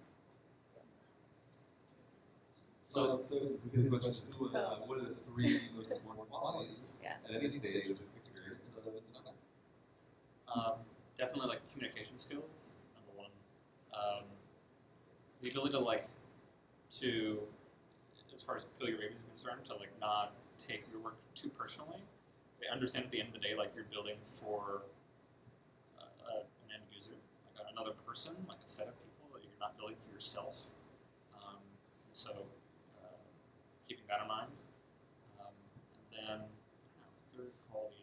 So the question, what are the 3 most important qualities Yeah. at any stage of experience of a designer? Definitely like communication skills, number 1. The ability to, as far as Kill Your Babies is concerned, to not take your work too personally. They understand at the end of the day, you're building for an end user, another person, a set of people, that you're not building for yourself. So keeping that in mind. And then, third quality.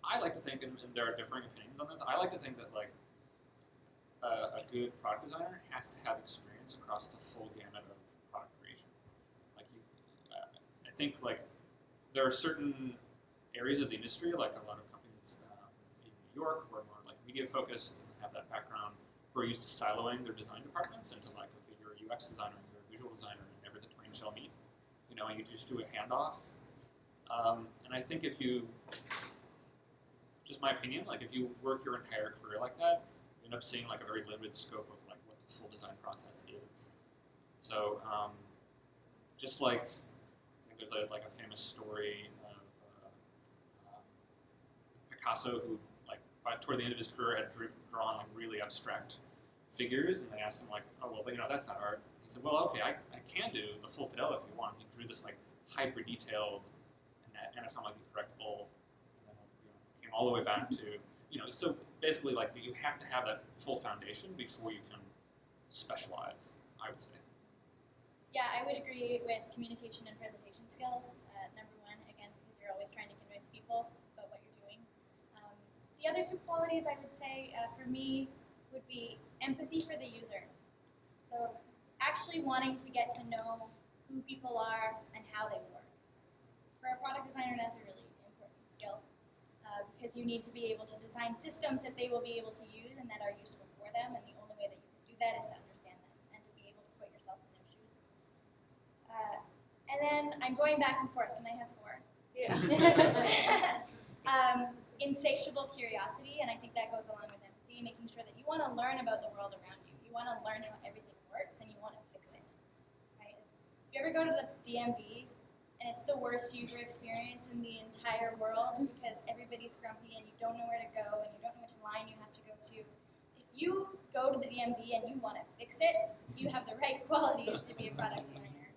I like to think, and there are differing opinions on this, I like to think that a good product designer has to have experience across the full gamut of product creation. I think there are certain areas of the industry, like a lot of companies in New York, who are more media focused and have that background, who are used to siloing their design departments into okay, you're a UX designer, you're a visual designer, and never the twain shall meet. And you just do a handoff. And I think if you, just my opinion, if you work your entire career like that, you end up seeing a very limited scope of what the full design process is. So just I think there's a famous story of Picasso, who toward the end of his career had drawn really abstract figures, and they asked him oh well, that's not art. He said, well, okay, I can do the full fidelity if you want. He drew this hyper detailed and anatomically correct bowl, and then came all the way back to so basically you have to have that full foundation before you can specialize, I would say. Yeah, I would agree with communication and presentation skills. Number 1, again, because you're always trying to convince people about what you're doing. The other 2 qualities I would say for me would be empathy for the user. So actually wanting to get to know who people are and how they work. For a product designer, that's a really important skill because you need to be able to design systems that they will be able to use and that are useful for them, and the only way that you can do that is to understand them and to be able to put yourself in their shoes. And then I'm going back and forth, and I have 4. Yeah. Insatiable curiosity, and I think that goes along with empathy, making sure that you want to learn about the world around you. You want to learn how everything works, and you want to fix it. Right? If you ever go to the DMV, and it's the worst user experience in the entire world because everybody's grumpy and you don't know where to go and you don't know which line you have to go to. If you go to the DMV and you want to fix it, you have the right qualities to be a product designer.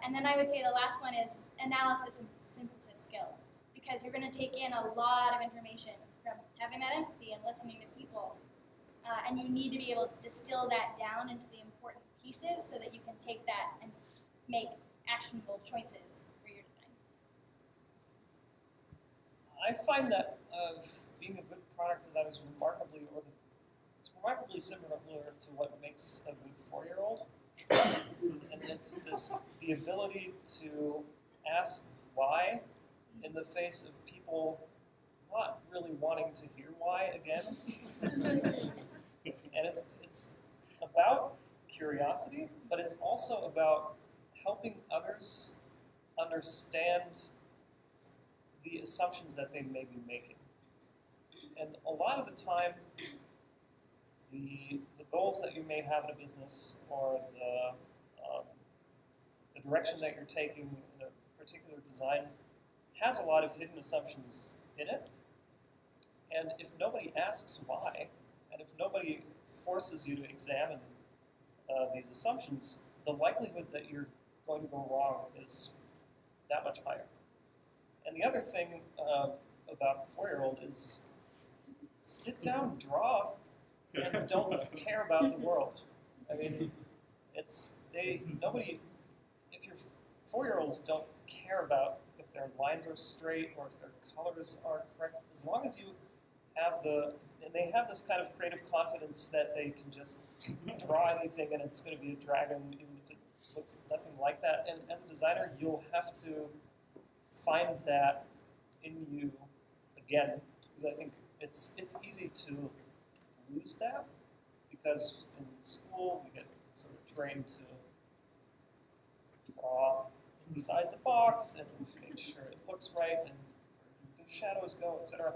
And then I would say the last one is analysis and synthesis skills, because you're going to take in a lot of information from having that empathy and listening to people and you need to be able to distill that down into the important pieces so that you can take that and make actionable choices for your designs. I find that being a good product designer is it's remarkably similar to what makes a good 4-year-old. And it's the ability to ask why in the face of people not really wanting to hear why again. And it's about curiosity, but it's also about helping others understand the assumptions that they may be making. And a lot of the time, the goals that you may have in a business or the direction that you're taking in a particular design has a lot of hidden assumptions in it. And if nobody asks why, and if nobody forces you to examine these assumptions, the likelihood that you're going to go wrong is that much higher. And the other thing about the 4-year-old is sit down, draw, and don't care about the world. I mean, if your 4-year-olds don't care about if their lines are straight or if their colors are correct, as long as you have and they have this kind of creative confidence that they can just draw anything and it's going to be a dragon, even if it looks nothing like that. And as a designer, you'll have to find that in you again, because I think it's easy to lose that, because in school we get sort of trained to draw inside the box and make sure it looks right and where the shadows go, etc.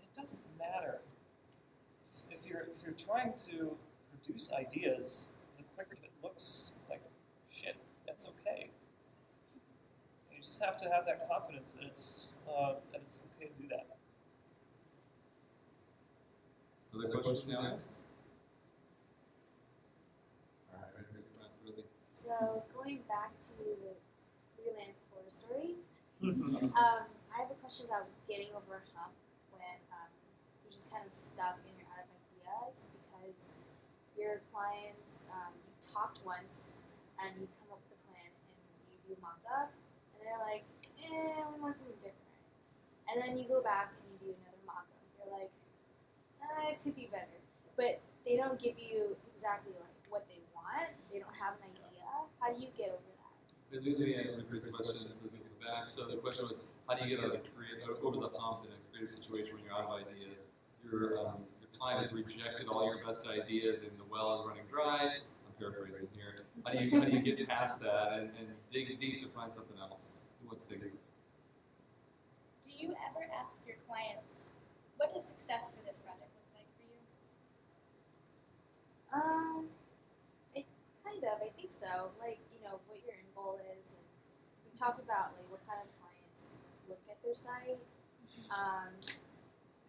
It doesn't matter. If you're trying to produce ideas, the quicker it looks like shit, that's okay. You just have to have that confidence that it's okay to do that. Other questions from the audience? All right, ready to go around really. So going back to the freelance horror stories, I have a question about getting over a hump when you're just kind of stuck and you're out of ideas because your clients, you've talked once and you come up with a plan and you do a mock-up and they're like, we want something different. And then you go back and you do another mock-up. You're like, it could be better. But they don't give you exactly like what they want. They don't have an idea. How do you get over that? Let me rephrase the question for the people back. So the question was, how do you get over the hump in a creative situation when you're out of ideas? Your client has rejected all your best ideas and the well is running dry. I'm paraphrasing here. How do you get past that and dig deep to find something else? Who wants to dig deep? Do you ever ask your clients, what does success for this project look like for you? I think so. Like, what your end goal is, and we talked about like what kind of clients look at their site.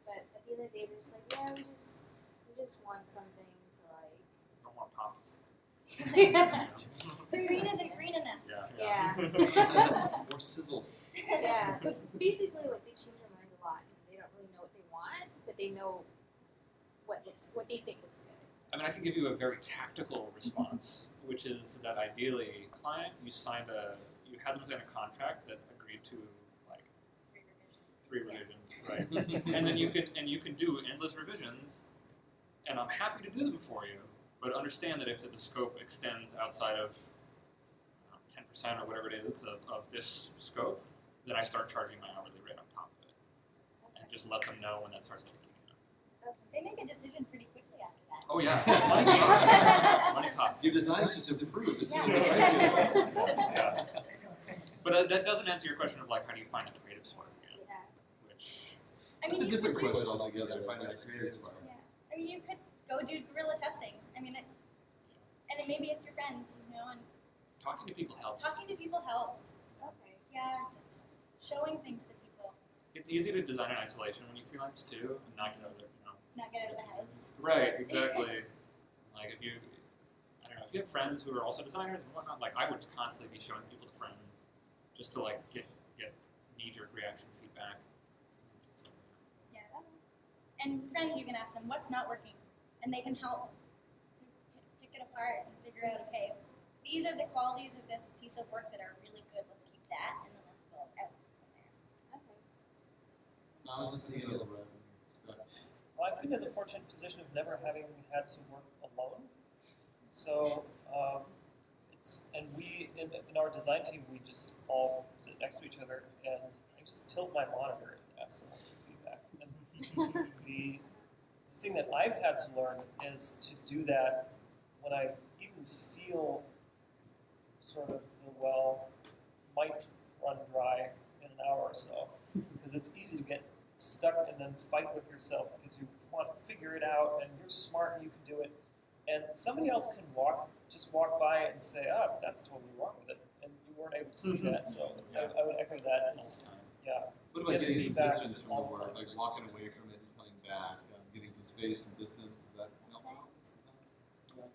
But at the end of the day, they're just like, yeah, we just want something to like. Don't want pop. The green isn't green enough. Yeah. Or sizzle. Yeah. But basically, like they change their minds a lot. They don't really know what they want, but they know what they think looks good. I mean, I can give you a very tactical response, which is that ideally, client, you had them sign a contract that agreed to like 3 revisions, right? And then you can do endless revisions, and I'm happy to do them for you. But understand that if the scope extends outside of 10% or whatever it is of this scope, then I start charging my hourly rate on top of it, and just let them know when that starts kicking in. They make a decision pretty quickly after that. Oh yeah, money talks. Money talks. Your design's just improved. This is Yeah. Yeah. But that doesn't answer your question of like how do you find a creative spark again? Yeah. Which That's a you different could do- question altogether, finding that creative spark. Yeah. I mean, you could go do guerrilla testing. I mean, and then maybe it's your friends, and talking to people helps. talking to people helps. Okay. Yeah, just showing things to people, It's easy to design in isolation when you freelance too, and not get out of not get out of the house. Right, exactly. Like if you have friends who are also designers and whatnot, like I would constantly be showing people to friends just to like get knee-jerk reaction feedback. Yeah. And friends, you can ask them what's not working, and they can help pick it apart and figure out, okay, these are the qualities of this piece of work that are really good. Let's keep that, and then let's build out from there. Okay. I was just thinking of the revenue stuff. Well, I've been in the fortunate position of never having had to work alone. So and we in our design team, we just all sit next to each other, and I just tilt my monitor and ask someone for feedback. And the thing that I've had to learn is to do that when I even feel sort of the well might run dry in an hour or so, because it's easy to get stuck and then fight with yourself because you want to figure it out and you're smart and you can do it, and somebody else can just walk by and say, "Oh, that's totally wrong with it," and you weren't able to see that. So I would echo that. It's, yeah. What about Get getting some feedback distance from the all the work, time. like walking away from it and coming back, getting some space and distance? Does that help out?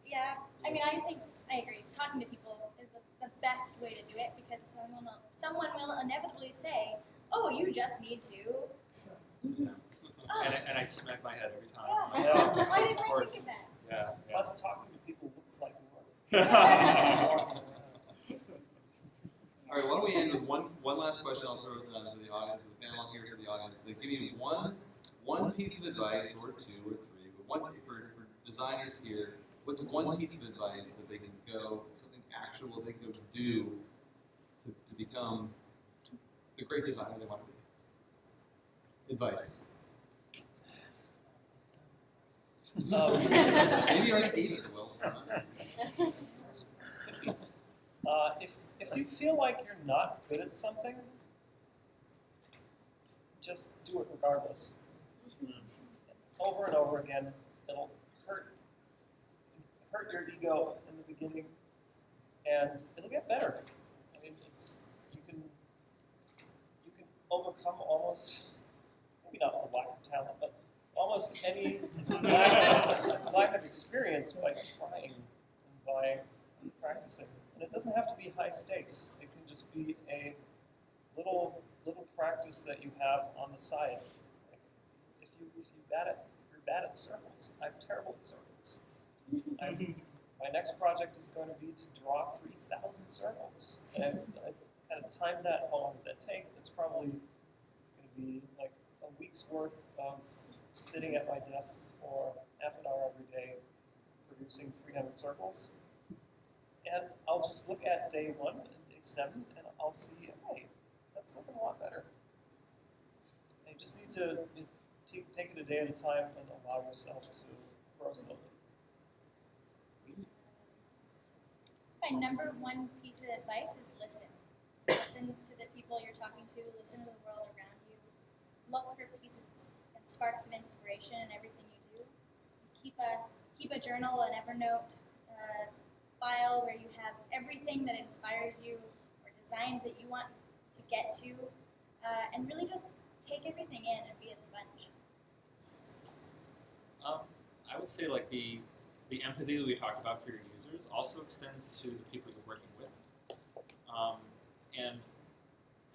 Yeah, I mean, I think I agree. Talking to people is the best way to do it because someone will inevitably say, "Oh, you just need to." Yeah. Oh, And I smack my head every time. yeah. Yeah. Why didn't Of I course. think of that? Yeah. Plus, talking to people looks like work. All right, why don't we end with one last question? I'll throw it to the audience, to the panel here, to the audience. Like, give me one piece of advice, or two, or three, but one for designers here. What's one piece of advice that they can go, something actual they can go do to become the great designer they want to be? Advice. Maybe you already gave it, Will. If you feel like you're not good at something, just do it regardless. Over and over again, it'll hurt your ego in the beginning, and it'll get better. I mean, you can overcome almost, maybe not a lack of talent, but almost any lack of experience by trying and by practicing. And it doesn't have to be high stakes. It can just be a little practice that you have on the side. Like if you're bad at circles, I'm terrible at circles. My next project is going to be to draw 3,000 circles. And I kind of timed that home. That's probably going to be like a week's worth of sitting at my desk for half an hour every day, producing 300 circles. And I'll just look at day 1 and day 7, and I'll see, hey, that's looking a lot better. And you just need to take it a day at a time and allow yourself to grow slowly. My number one piece of advice is listen. Listen to the people you're talking to. Listen to the world around you. Look for pieces and sparks of inspiration in everything you do. Keep a journal, an Evernote file where you have everything that inspires you or designs that you want to get to, and really just take everything in and be a sponge. I would say like the empathy that we talked about for your users also extends to the people you're working with. And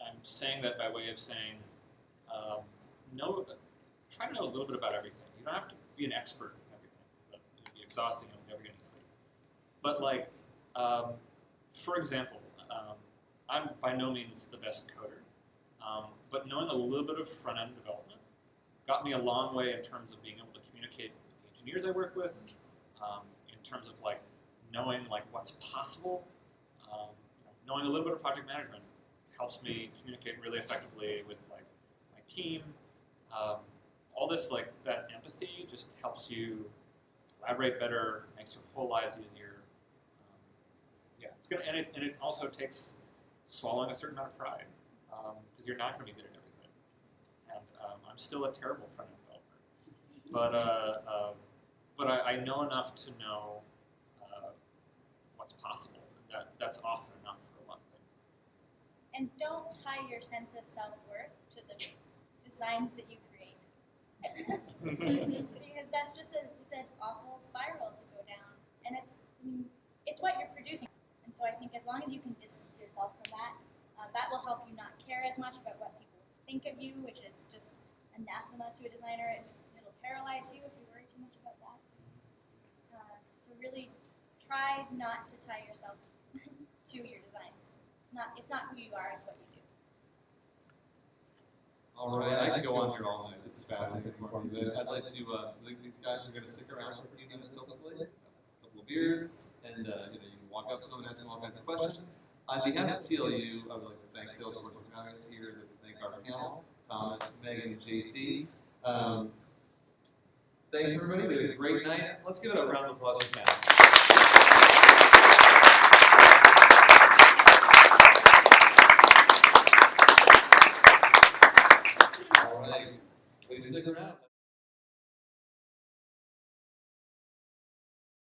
I'm saying that by way of saying, try to know a little bit about everything. You don't have to be an expert in everything. That would be exhausting and never getting sleep. But like, for example, I'm by no means the best coder, but knowing a little bit of front-end development got me a long way in terms of being able to communicate with the engineers I work with, in terms of like knowing like what's possible. Knowing a little bit of project management helps me communicate really effectively with like my team. All this like that empathy just helps you collaborate better, makes your whole lives easier. It's gonna and it also takes swallowing a certain amount of pride because you're not going to be good at everything. And I'm still a terrible front-end developer, but I know enough to know what's possible. That's often enough for a lot of things. And don't tie your sense of self-worth to the designs that you create. Because that's just it's an awful spiral to go down. And it's what you're producing. And so I think as long as you can distance yourself from that, that will help you not care as much about what people think of you, which is just anathema to a designer. It'll paralyze you if you worry too much about that. really try not to tie yourself to your designs. It's not who you are, it's what you do. All right, I could go on here all night. This is fascinating for me. But I'd like to, these guys are going to stick around for a few minutes, hopefully. A couple of beers, and you can walk up to them and ask them all kinds of questions. On behalf of TLU, I would like to thank Salesforce for having us here. I'd like to thank our panel, Thomas, Megan, and JT. Thanks, everybody. We had a great night. Let's give it a round of applause for Kat.